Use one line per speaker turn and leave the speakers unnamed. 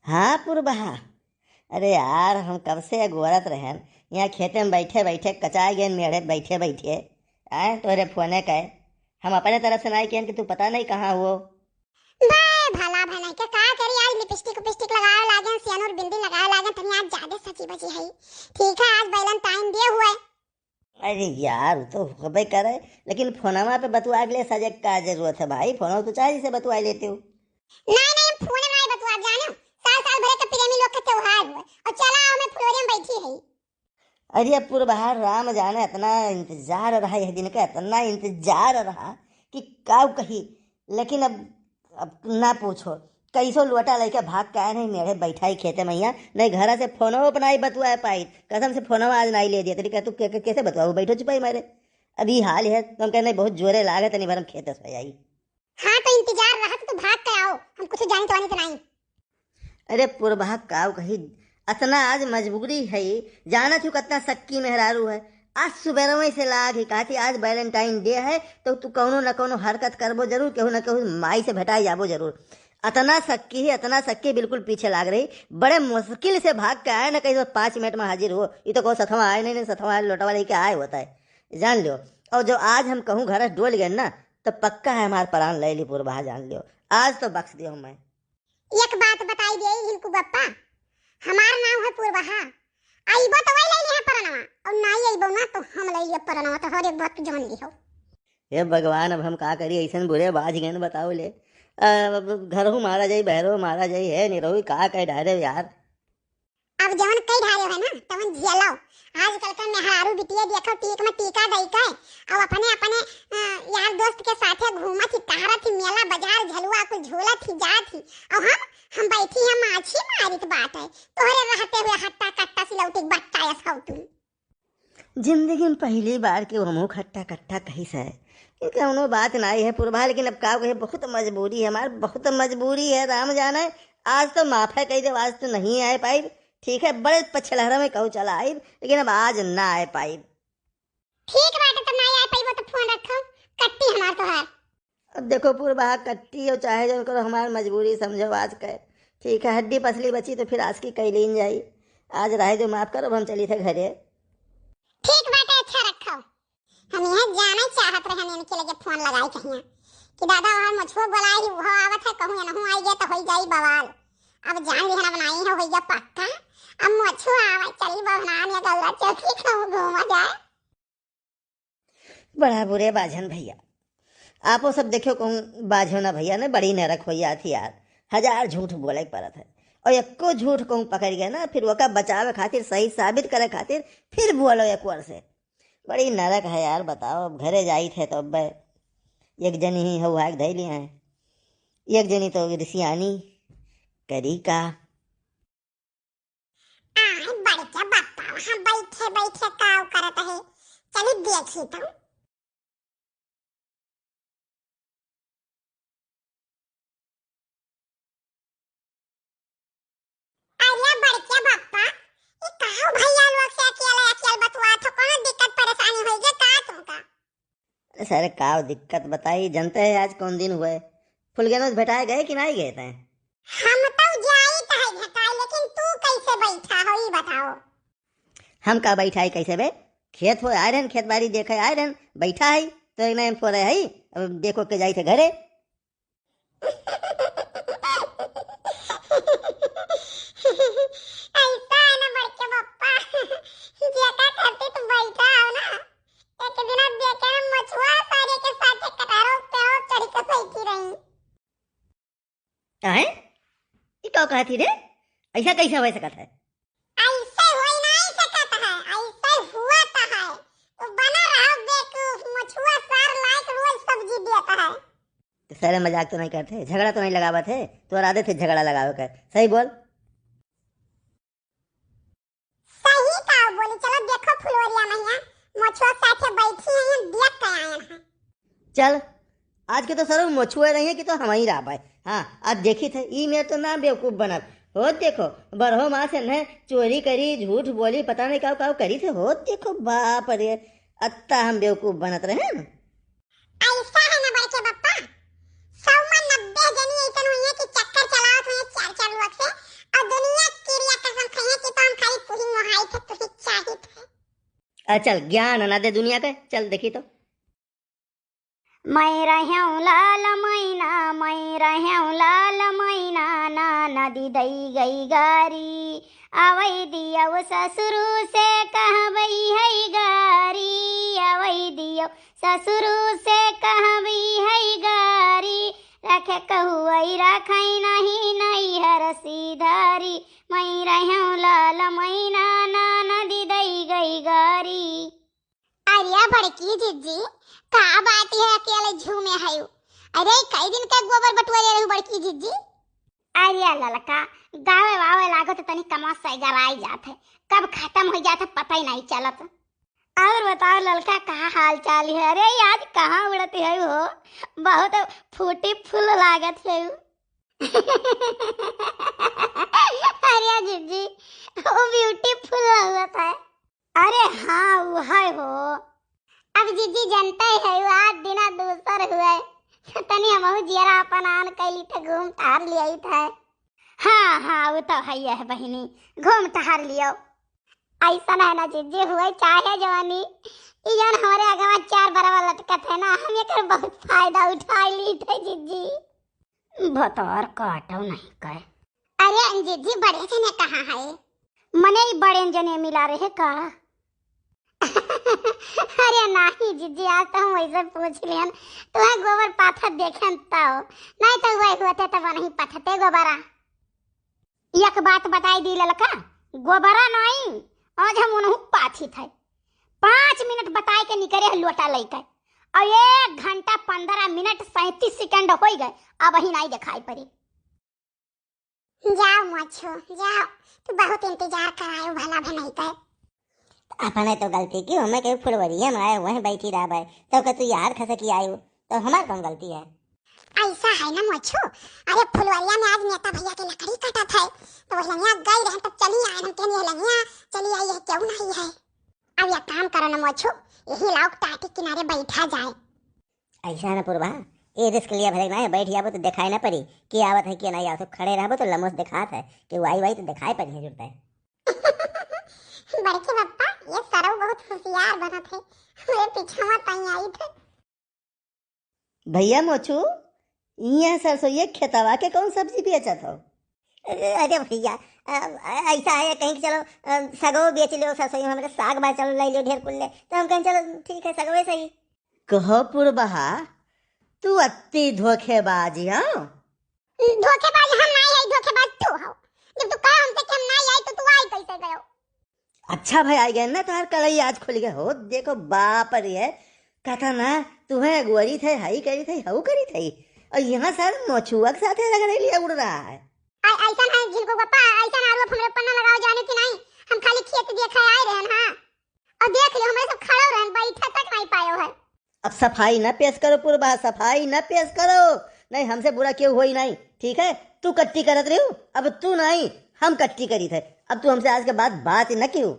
हाँ पुरबहा। अरे यार हम कब से गोरत रहन यहाँ खेते में बैठे बैठे कचा गए मेढ़े बैठे बैठे आए तोरे फोने का हम अपने तरफ से नहीं कियन कि तू पता नहीं कहाँ हो।
बे भला भला के का करी आज लिपस्टिक लिपस्टिक लगावे लागन सियानूर बिंदी लगावे लागन तनी आज ज्यादा सची बची है। ठीक है आज बैलन टाइम दिए हुए।
अरे यार वो तो होबे करे लेकिन फोनमा पे बतवा के लिए सजे का जरूरत है भाई। फोन तो चाहे से बतवा लेते हो।
नहीं नहीं फोन में नहीं बतवा जानो। साल साल भरे के प्रेमी लोग का त्योहार हुआ और चला आओ मैं फ्लोरियम बैठी है।
अरे पुरबहा राम जाने इतना इंतजार रहा यह दिन का इतना इंतजार रहा कि काऊ कही। लेकिन अब ना पूछो कैसो लुटा लेके भाग के आए नहीं मेरे बैठा ही खेते मैया नहीं घर से फोनो अपना बतवा पाई कसम से फोनो आज नहीं ले दिया तेरी तू कैसे बतवा बैठो चुपाई मारे अभी हाल है तुम कहने बहुत जोरे लागे तनी भर हम खेते से आई।
हाँ तो इंतजार रहा तो भाग के आओ हम कुछ जाने तो नहीं।
अरे पुरबहा काऊ कही अतना आज मजबूरी है जाना थी कितना सक्की मेहरारू है। आज सुबह में से लाग ही कहती आज वैलेंटाइन डे है तो तू कौनो न कौनो हरकत करबो जरूर केहू न केहू माई से भेटाई जाबो जरूर। अतना सक्की है अतना सक्की बिल्कुल पीछे लाग रही बड़े मुश्किल से भाग के आए ना कहीं 5 मिनट में हाजिर हो। ये तो कहो सथवा आए नहीं सथवा लोटवा लेके आए होता है जान लो। और जो आज हम कहूँ घर डोल गए ना तो पक्का है हमारे प्राण ले ली पुरबहा जान लियो आज तो बख्श दियो मैं।
एक बात बताई दे हिलकू बप्पा हमार नाम है पुरबहा आईबो तो वही ले लिया परनवा और नहीं आईबो ना तो हम ले लिया परनवा तो हर एक बात जान ली हो।
हे भगवान अब हम का करी ऐसे बुरे बाज गए बताओ ले घर हूँ मारा जाई बहरो मारा जाई है नहीं रहो का कह डारे यार।
अब जवन कई ढाले है ना तवन झेलो आजकल का मेहरारू बिटिया देखो टीक में टीका दई के अब अपने अपने यार दोस्त के साथे घूमा थी टहरा थी मेला बाजार झलुआ को झोला थी जा थी और हम बैठी हम माछी मारित बात है तोहरे रहते हुए हट्टा कट्टा सिलौटी बट्टा ऐसा हो तुम।
जिंदगी में पहली बार के हमू खट्टा कट्टा कहीं से कौनो बात नहीं है पुरबा लेकिन अब का कहे बहुत मजबूरी है हमारी बहुत मजबूरी है राम जाना है। आज तो माफा कही दे आज तो नहीं आए पाई ठीक है बड़े पछलहरा में कहूँ चला आई लेकिन अब आज ना आए पाई।
ठीक बात है तो नहीं आए पाई वो तो फोन रखो कट्टी हमार तो है।
अब देखो पुरबा कट्टी हो चाहे जो करो हमारी मजबूरी समझो आज कहे ठीक है हड्डी पसली बची तो फिर आज की कई लीन जाई आज रहे जो माफ करो हम चली थे घरे।
ठीक बात है अच्छा रखो हम यह जाना चाहत रहे हम इनके लगे फोन लगाई कहिया कि दादा और मुझको बुलाई वो आवत है कहूं ना हूं आई गए तो हो जाई बवाल। अब जान लिहना बनाई है होइया पक्का अब मुझको आवे चली बहनान या गल्ला चौकी कहूं घूमा जाए।
बड़ा बुरे बाझन भैया आपो सब देखो कहूँ बाझो ना भैया ने बड़ी नरक हो थी यार 1000 झूठ बोले परत है और एको झूठ कहूँ पकड़ गए ना फिर वका बचावे खातिर सही साबित करे खातिर फिर बोलो एक बार से बड़ी नरक है यार। बताओ अब घरे जाई थे तो अब एक जनी ही हो धैली है एक जनी तो ऋषियानी करी का
आई बड़ी क्या बताओ हम बैठे बैठे काव करत है चली देखी तो। अरे बड़ी क्या बापा ये काव भैया लोग से अकेले अकेले बतवा तो कौन दिक्कत परेशानी होई जे का तुमका।
सर का दिक्कत बताई जनते है आज कौन दिन हुए फुलगेनोस भेटाए गए कि नहीं गए थे।
हम तो जाई तो है भेटाई लेकिन तू कैसे बैठा हो ये बताओ।
हम का बैठा है कैसे बे खेत हो आए रहन खेत बाड़ी देखे आए रहन बैठा है तो एक नैन फोरे है अब देखो के जाई थे घरे।
ऐसा है ना बड़के पप्पा जेका करते तुम बैठा हो ना एक दिन अब देखे ना मछुआ सारे के साथ कटारों पे हो चढ़ी के बैठी रही।
हैं ये क्या कहा थी रे ऐसा कैसे हो सकता है।
ऐसे हो ही नहीं सकता है ऐसे हुआ था है तो बना रहा बेवकूफ मछुआ सार लाइक रोज सब्जी देता है।
तो सर मजाक तो नहीं करते झगड़ा तो नहीं लगावा थे तो इरादे थे झगड़ा लगावे कर सही बोल।
सही कहा बोली चलो देखो फुलवरिया मैया मछुआ साथे बैठी है देख के आए हैं।
चल आज के तो सर मछुए नहीं है कि तो हम ही रह पाए। हाँ आज देखी थे ई मेरे तो ना बेवकूफ बना हो देखो बरहो माँ से न चोरी करी झूठ बोली पता नहीं क्या करी थे हो देखो बाप रे अत्ता हम बेवकूफ बनत रहे न।
ऐसा है ना बड़के पप्पा 100 में 90 जनी ऐसन हुई है कि चक्कर चलावत हुए 4 लोग से और दुनिया क्रिया कसम खाए कि तो हम खाली तुही मोहाई थे तुही चाहिए थे।
चल ज्ञान ना दे दुनिया का, चल देखी तो।
मैं रहूं लाल मैना, मैं रहूं लाल मैना, ना नदी दई गई गारी, आवई दियो ससुरु से कहबई है गारी, आवई दियो ससुरु से कहबई है गारी, रखे कहुई रखई नहीं नहीं हर सीधारी, मैं रहूं लाल मैना, ना नदी दई गई गारी।
अरे बड़की जीजी का बात है अकेले झूमे है। अरे कई दिन का गोबर बटुआ ले रही बड़की जीजी।
अरे ललका गावे वावे लागो तो तनी कमास से गराई जात है, कब खत्म हो जाता पता ही नहीं चलत। और बताओ ललका कहाँ हाल चाल है? अरे आज कहाँ उड़ते है हो, बहुत फूटी फूल लागत है। अरे जीजी वो ब्यूटीफुल लागत है। अरे हाँ वो है हो। अब जीजी जनता ही है आज दिना दूसर हुए तनी हमहु जियरा अपन आन कैली तो घूम टहर लिया था। हाँ हाँ वो तो है बहिनी, घूम टहर लियो। ऐसा है ना जीजी हुए चाहे जवानी इजन हमारे अगवा 4 बराबर लटकत है ना, हम ये बहुत फायदा उठा ली थे जीजी। भतौर काटो नहीं कर।
अरे जीजी बड़े जने कहाँ है?
मने ही बड़े जने मिला रहे का। अरे नहीं जीजी आज तो हम वैसे पूछ लियन, तुम्हें गोबर पाथर देखे तो नहीं तो वही होते तब नहीं पथते गोबरा। एक बात बताई दी ललका, गोबरा नहीं आज हम उन्हों पाथी थे। 5 मिनट बताए के निकले लोटा लेकर और 1 घंटा 15 मिनट 37 सेकंड हो गए, अब ही नहीं दिखाई पड़ी।
जाओ मच्छो जाओ, तू बहुत इंतजार करायो भला भलाई कर।
अपने तो गलती की, हमें कहीं फुलवरिया में आए वहीं बैठी रह भाई, तो क्या तू यार खसे की आयु तो हमार कौन गलती है?
ऐसा है ना मच्छो, अरे फुलवरिया में आज नेता भैया के लकड़ी कटा था तो वो लंगिया गई रहन तब चली आए हम कहने लंगिया चली आई है क्यों नहीं है। अब ये काम करो ना मच्छो, यही लाओ टाटी किनारे बैठा जाए।
ऐसा ना पुरवा, ये रिस्क लिया भले ना बैठ जाबो तो दिखाई ना पड़ी कि आवत है कि नहीं आवत, खड़े रहबो तो लमोस दिखात है कि वो आई वाई तो दिखाई पड़ी है जुड़ता है।
बड़के पप्पा ये सरव बहुत होशियार बना थे, मेरे पीछे मत आई थे।
भैया मोचू यहाँ सरसों ये खेतवा के कौन सब्जी बेचत हो? अरे भैया ऐसा है कहीं चलो सगो बेच लो, सरसों हमारे साग बार चलो लाई लो ढेर कुल ले, तो हम कहें चलो ठीक है सगवे सही। कहो पुरबहा तू अति धोखेबाजी। हाँ
धोखेबाज हम नहीं है, धोखेबाज तू हो। जब तू कहा हमसे कि हम नहीं आई तो तू आई कैसे गयो?
अच्छा भाई आई गए ना, तार कलई आज खुल गए हो। देखो बाप रे कथा ना तुम्हें अगुवरी थे हाई करी थे हऊ करी थी, और यहाँ सर मोछुआ के साथ लग रही उड़ रहा है।
ऐसा है जिनको पापा ऐसा ना आरो हमरे पन्ना लगाओ जाने की नहीं, हम खाली खेत देखे आए रहन। हां और देख लियो हमरे सब खड़ो रहन, बैठा तक नहीं पायो है।
अब सफाई न पेश करो पुरबा, सफाई न पेश करो, नहीं हमसे बुरा क्यों होई नहीं। ठीक है तू कट्टी करत रही, अब तू नहीं हम कट्टी करी थे, अब तू हमसे आज के बाद बात न क्यों।